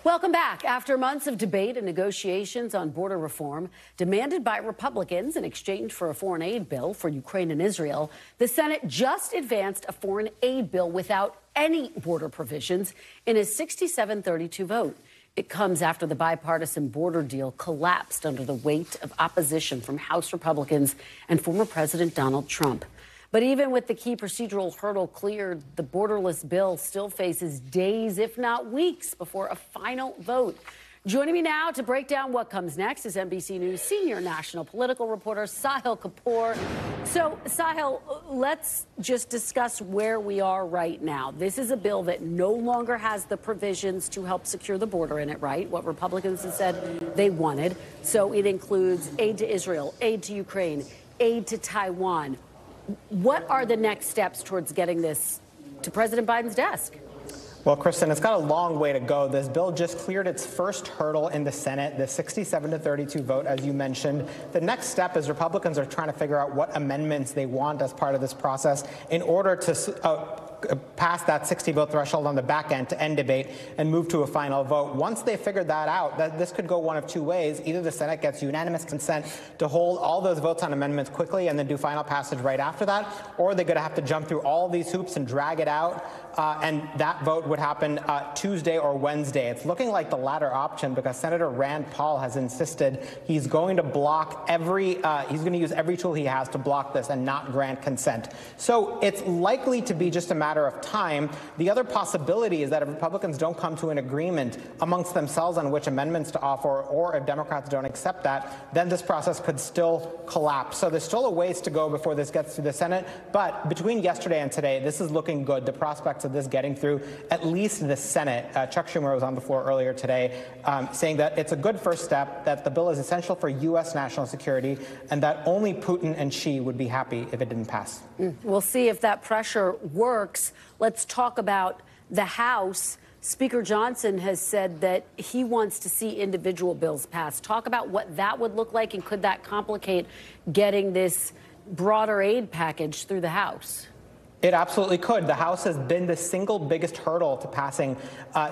S1: Welcome back. After months of debate and negotiations on border reform demanded by Republicans in exchange for a foreign aid bill for Ukraine and Israel, the Senate just advanced a foreign aid bill without any border provisions in a 67-32 vote. It comes after the bipartisan border deal collapsed under the weight of opposition from House Republicans and former President Donald Trump. But even with the key procedural hurdle cleared, the borderless bill still faces days, if not weeks, before a final vote. Joining me now to break down what comes next is NBC News senior national political reporter Sahil Kapoor. So, Sahil, let's just discuss where we are right now. This is a bill that no longer has the provisions to help secure the border in it, right? What Republicans have said they wanted. So it includes aid to Israel, aid to Ukraine, aid to Taiwan. What are the next steps towards getting this to President Biden's desk?
S17: Well, Kristen, it's got a long way to go. This bill just cleared its first hurdle in the Senate, the 67-32 vote, as you mentioned. The next step is Republicans are trying to figure out what amendments they want as part of this process in order to pass that 60-vote threshold on the back end to end debate and move to a final vote. Once they figured that out, this could go one of two ways. Either the Senate gets unanimous consent to hold all those votes on amendments quickly and then do final passage right after that, or they're going to have to jump through all these hoops and drag it out, and that vote would happen Tuesday or Wednesday. It's looking like the latter option because Senator Rand Paul has insisted he's going to block he's going to use every tool he has to block this and not grant consent. So it's likely to be just a matter of time. The other possibility is that if Republicans don't come to an agreement amongst themselves on which amendments to offer, or if Democrats don't accept that, then this process could still collapse. So there's still a ways to go before this gets to the Senate. But between yesterday and today, this is looking good. The prospects of this getting through at least the Senate. Chuck Schumer was on the floor earlier today saying that it's a good first step, that the bill is essential for U.S. national security, and that only Putin and Xi would be happy if it didn't pass.
S1: We'll see if that pressure works. Let's talk about the House. Speaker Johnson has said that he wants to see individual bills passed. Talk about what that would look like, and could that complicate getting this broader aid package through the House?
S17: It absolutely could. The House has been the single biggest hurdle to passing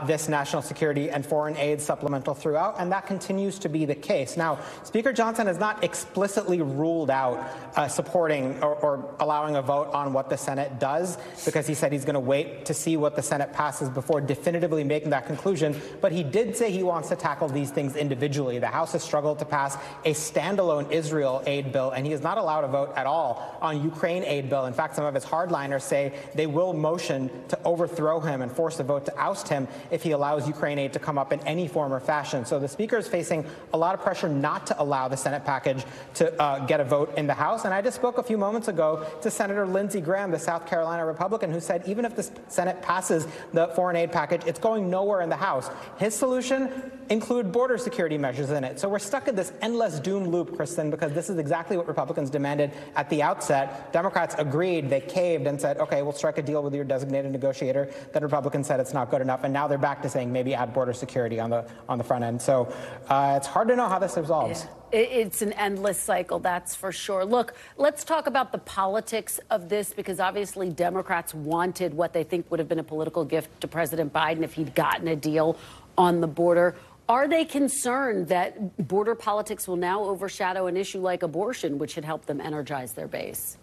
S17: this national security and foreign aid supplemental throughout, and that continues to be the case. Now, Speaker Johnson has not explicitly ruled out supporting or allowing a vote on what the Senate does, because he said he's going to wait to see what the Senate passes before definitively making that conclusion. But he did say he wants to tackle these things individually. The House has struggled to pass a standalone Israel aid bill, and he is not allowed a vote at all on Ukraine aid bill. In fact, some of his hardliners say they will motion to overthrow him and force a vote to oust him if he allows Ukraine aid to come up in any form or fashion. So the Speaker is facing a lot of pressure not to allow the Senate package to get a vote in the House. And I just spoke a few moments ago to Senator Lindsey Graham, the South Carolina Republican, who said even if the Senate passes the foreign aid package, it's going nowhere in the House. His solution include border security measures in it. So we're stuck in this endless doom loop, Kristen, because this is exactly what Republicans demanded at the outset. Democrats agreed, they caved and said, okay, we'll strike a deal with your designated negotiator. Then Republicans said it's not good enough, and now they're back to saying maybe add border security on the front end. So it's hard to know how this resolves.
S1: Yeah. It's an endless cycle, that's for sure. Look, let's talk about the politics of this, because obviously Democrats wanted what they think would have been a political gift to President Biden if he'd gotten a deal on the border. Are they concerned that border politics will now overshadow an issue like abortion, which had helped them energize their base?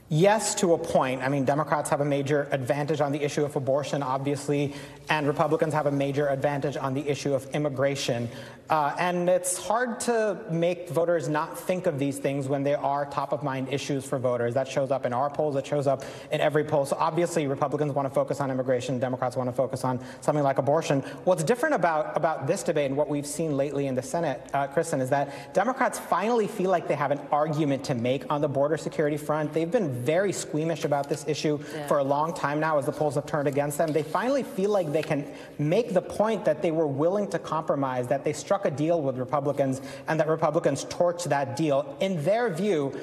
S17: Yes, to a point. I mean, Democrats have a major advantage on the issue of abortion, obviously, and Republicans have a major advantage on the issue of immigration. And it's hard to make voters not think of these things when they are top-of-mind issues for voters. That shows up in our polls. It shows up in every poll. So obviously, Republicans want to focus on immigration. Democrats want to focus on something like abortion. What's different about this debate and what we've seen lately in the Senate, Kristen, is that Democrats finally feel like they have an argument to make on the border security front. They've been very squeamish about this issue for a long time now as the polls have turned against them. They finally feel like they can make the point that they were willing to compromise, that they struck a deal with Republicans, and that Republicans torched that deal, in their view,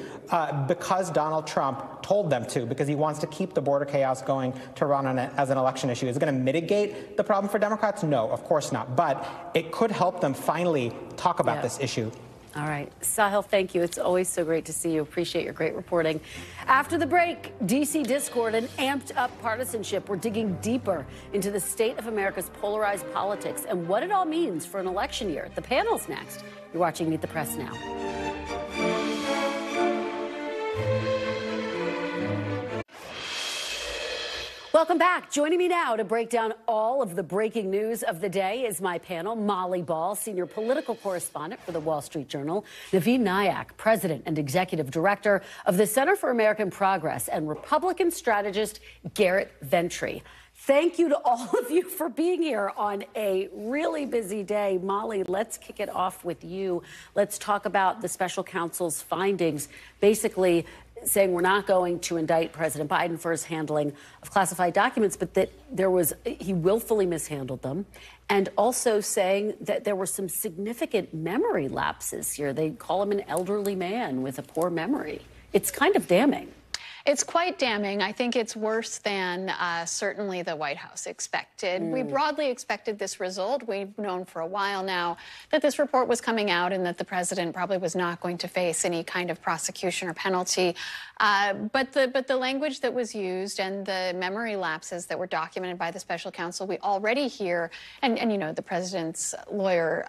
S17: because Donald Trump told them to, because he wants to keep the border chaos going to run on it as an election issue. Is it going to mitigate the problem for Democrats? No, of course not. But it could help them finally talk about this issue.
S1: All right. Sahil, thank you. It's always so great to see you. Appreciate your great reporting. After the break, D.C. discord and amped up partisanship. We're digging deeper into the state of America's polarized politics and what it all means for an election year. The panel's next. You're watching Meet the Press now. Welcome back. Joining me now to break down all of the breaking news of the day is my panel, Molly Ball, senior political correspondent for the Wall Street Journal, Naveen Nayak, president and executive director of the Center for American Progress, and Republican strategist Garrett Ventry. Thank you to all of you for being here on a really busy day. Molly, let's kick it off with you. Let's talk about the special counsel's findings, basically saying we're not going to indict President Biden for his handling of classified documents, but that he willfully mishandled them, and also saying that there were some significant memory lapses here. They call him an elderly man with a poor memory. It's kind of damning.
S18: It's quite damning. I think it's worse than certainly the White House expected. We broadly expected this result. We've known for a while now that this report was coming out and that the president probably was not going to face any kind of prosecution or penalty. But the language that was used and the memory lapses that were documented by the special counsel, we already hear, and you know, the president's lawyer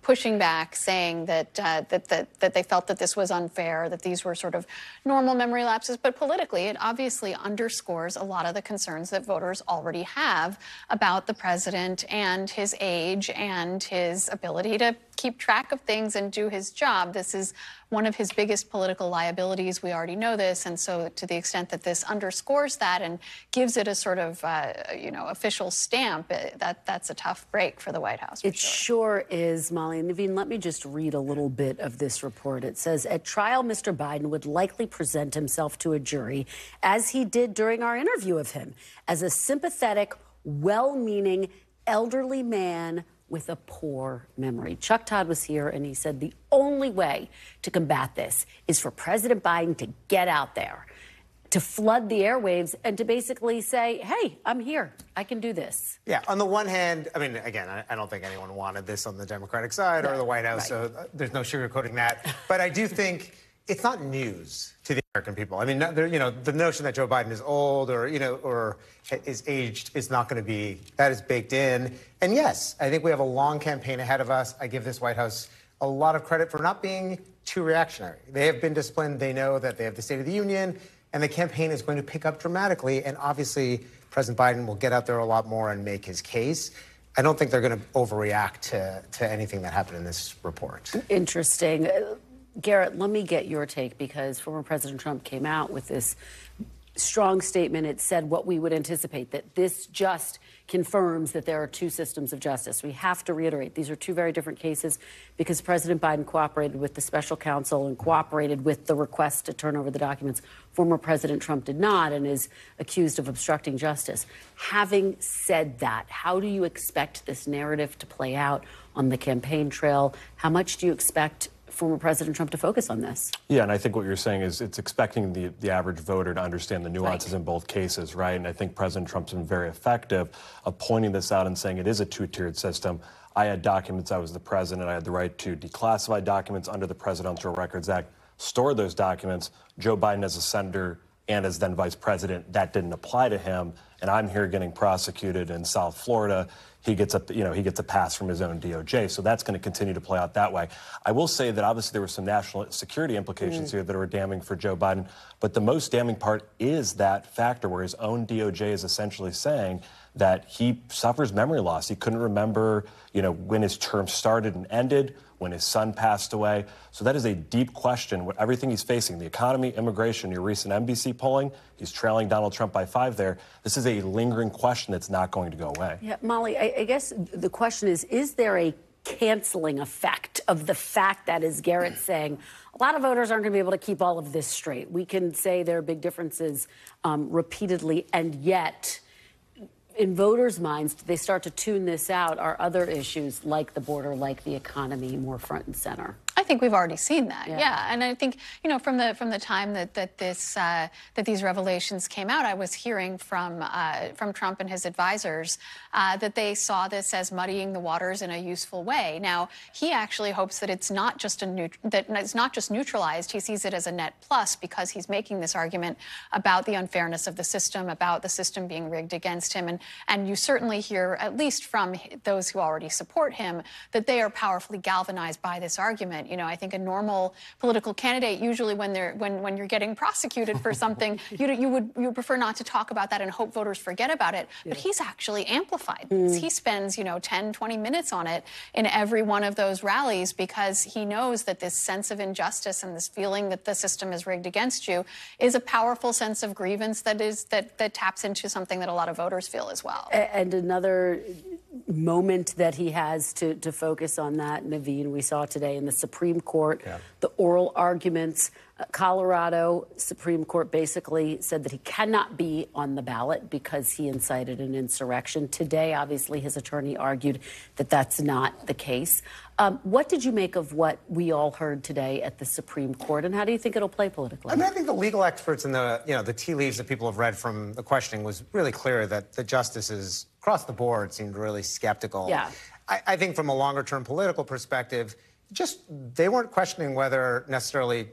S18: pushing back, saying that that they felt that this was unfair, that these were sort of normal memory lapses. But politically, it obviously underscores a lot of the concerns that voters already have about the president and his age and his ability to keep track of things and do his job. This is one of his biggest political liabilities. We already know this. And so to the extent that this underscores that and gives it a sort of, official stamp, that's a tough break for the White House.
S1: It sure is, Molly. And Naveen, let me just read a little bit of this report. It says, at trial, Mr. Biden would likely present himself to a jury, as he did during our interview of him, as a sympathetic, well-meaning, elderly man with a poor memory. Chuck Todd was here, and he said the only way to combat this is for President Biden to get out there, to flood the airwaves, and to basically say, hey, I'm here. I can do this.
S17: Yeah, on the one hand, I mean, again, I don't think anyone wanted this on the Democratic side or the White House, so there's no sugarcoating that. But I do think it's not news to the American people. I mean, the notion that Joe Biden is old or is aged is not going to be, that is baked in. And yes, I think we have a long campaign ahead of us. I give this White House a lot of credit for not being too reactionary. They have been disciplined. They know that they have the State of the Union, and the campaign is going to pick up dramatically. And obviously, President Biden will get out there a lot more and make his case. I don't think they're going to overreact to anything that happened in this report.
S1: Interesting. Garrett, let me get your take, because former President Trump came out with this strong statement. It said what we would anticipate, that this just confirms that there are two systems of justice. We have to reiterate, these are two very different cases, because President Biden cooperated with the special counsel and cooperated with the request to turn over the documents. Former President Trump did not and is accused of obstructing justice. Having said that, how do you expect this narrative to play out on the campaign trail? How much do you expect former President Trump to focus on this?
S19: Yeah, and I think what you're saying is it's expecting the average voter to understand the nuances in both cases, right? And I think President Trump's been very effective of pointing this out and saying it is a two-tiered system. I had documents, I was the president, I had the right to declassify documents under the Presidential Records Act, store those documents. Joe Biden as a senator and as then vice president, that didn't apply to him. And I'm here getting prosecuted in South Florida. He gets a pass from his own DOJ. So that's going to continue to play out that way. I will say that obviously there were some national security implications here that are damning for Joe Biden. But the most damning part is that factor where his own DOJ is essentially saying that he suffers memory loss. He couldn't remember, when his term started and ended, when his son passed away. So that is a deep question. Everything he's facing, the economy, immigration, your recent NBC polling, he's trailing Donald Trump by 5 there. This is a lingering question that's not going to go away.
S1: Yeah, Molly, I guess the question is there a canceling effect of the fact that, as Garrett's saying, a lot of voters aren't going to be able to keep all of this straight? We can say there are big differences repeatedly, and yet in voters' minds, do they start to tune this out? Are other issues like the border, like the economy, more front and center?
S18: I think we've already seen that, yeah. And I think, you know, from the time that these revelations came out, I was hearing from Trump and his advisors that they saw this as muddying the waters in a useful way. Now, he actually hopes that it's not just neutralized. He sees it as a net plus because he's making this argument about the unfairness of the system, about the system being rigged against him. And you certainly hear, at least from those who already support him, that they are powerfully galvanized by this argument. You know, I think a normal political candidate, usually when you're getting prosecuted for something, you would prefer not to talk about that and hope voters forget about it. But he's actually amplified this. He spends, 10, 20 minutes on it in every one of those rallies because he knows that this sense of injustice and this feeling that the system is rigged against you is a powerful sense of grievance that taps into something that a lot of voters feel as well.
S1: And another moment that he has to focus on that, Naveen, we saw today in the Supreme Court, the oral arguments. Colorado Supreme Court basically said that he cannot be on the ballot because he incited an insurrection. Today, obviously, his attorney argued that that's not the case. What did you make of what we all heard today at the Supreme Court, and how do you think it'll play politically?
S17: I mean, I think the legal experts and the tea leaves that people have read from the questioning was really clear that the justices across the board seemed really skeptical.
S1: Yeah.
S17: I think from a longer-term political perspective, they weren't questioning whether necessarily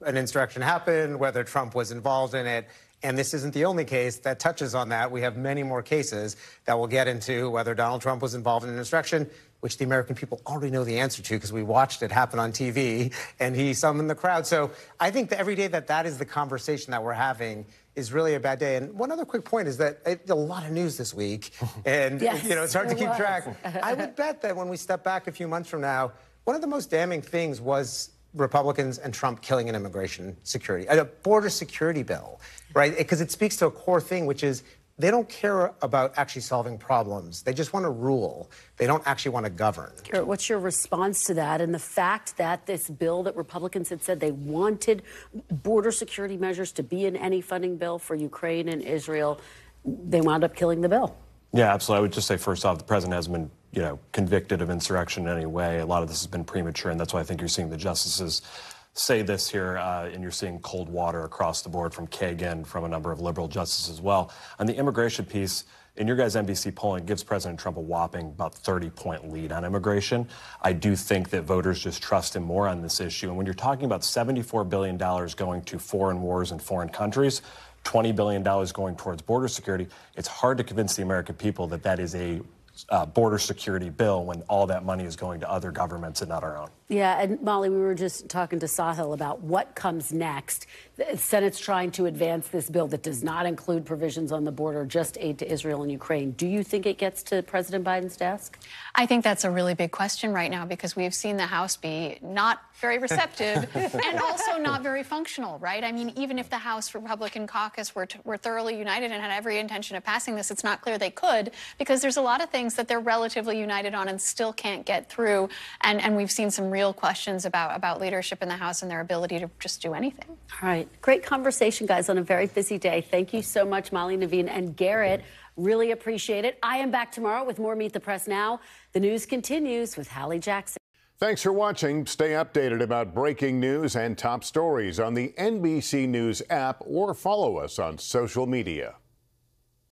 S17: an insurrection happened, whether Trump was involved in it. And this isn't the only case that touches on that. We have many more cases that we'll get into, whether Donald Trump was involved in an insurrection, which the American people already know the answer to because we watched it happen on TV and he summoned the crowd. So I think that every day that is the conversation that we're having is really a bad day. And one other quick point is that a lot of news this week, and it's hard to keep track. I would bet that when we step back a few months from now, one of the most damning things was Republicans and Trump killing an immigration security, a border security bill, right? Because it speaks to a core thing, which is they don't care about actually solving problems. They just want to rule. They don't actually want to govern.
S1: Garrett, what's your response to that and the fact that this bill that Republicans had said they wanted border security measures to be in any funding bill for Ukraine and Israel, they wound up killing the bill?
S19: Yeah, absolutely. I would just say, first off, the president hasn't been convicted of insurrection in any way. A lot of this has been premature, and that's why I think you're seeing the justices say this here, and you're seeing cold water across the board from Kagan, from a number of liberal justices as well. On the immigration piece, in your guys' NBC polling, gives President Trump a whopping about 30-point lead on immigration. I do think that voters just trust him more on this issue. And when you're talking about $74 billion going to foreign wars in foreign countries, $20 billion going towards border security, it's hard to convince the American people that that is a border security bill when all that money is going to other governments and not our own.
S1: Yeah, and Molly, we were just talking to Sahil about what comes next. The Senate's trying to advance this bill that does not include provisions on the border, just aid to Israel and Ukraine. Do you think it gets to President Biden's desk?
S18: I think that's a really big question right now because we've seen the House be not very receptive and also not very functional, right? I mean, even if the House Republican caucus were thoroughly united and had every intention of passing this, it's not clear they could because there's a lot of things that they're relatively united on and still can't get through. And we've seen some real questions about leadership in the House and their ability to just do anything.
S1: All right. Great conversation, guys, on a very busy day. Thank you so much, Molly, Naveen, and Garrett. Really appreciate it. I am back tomorrow with more Meet the Press Now. The news continues with Hallie Jackson.
S20: Thanks for watching. Stay updated about breaking news and top stories on the NBC News app or follow us on social media.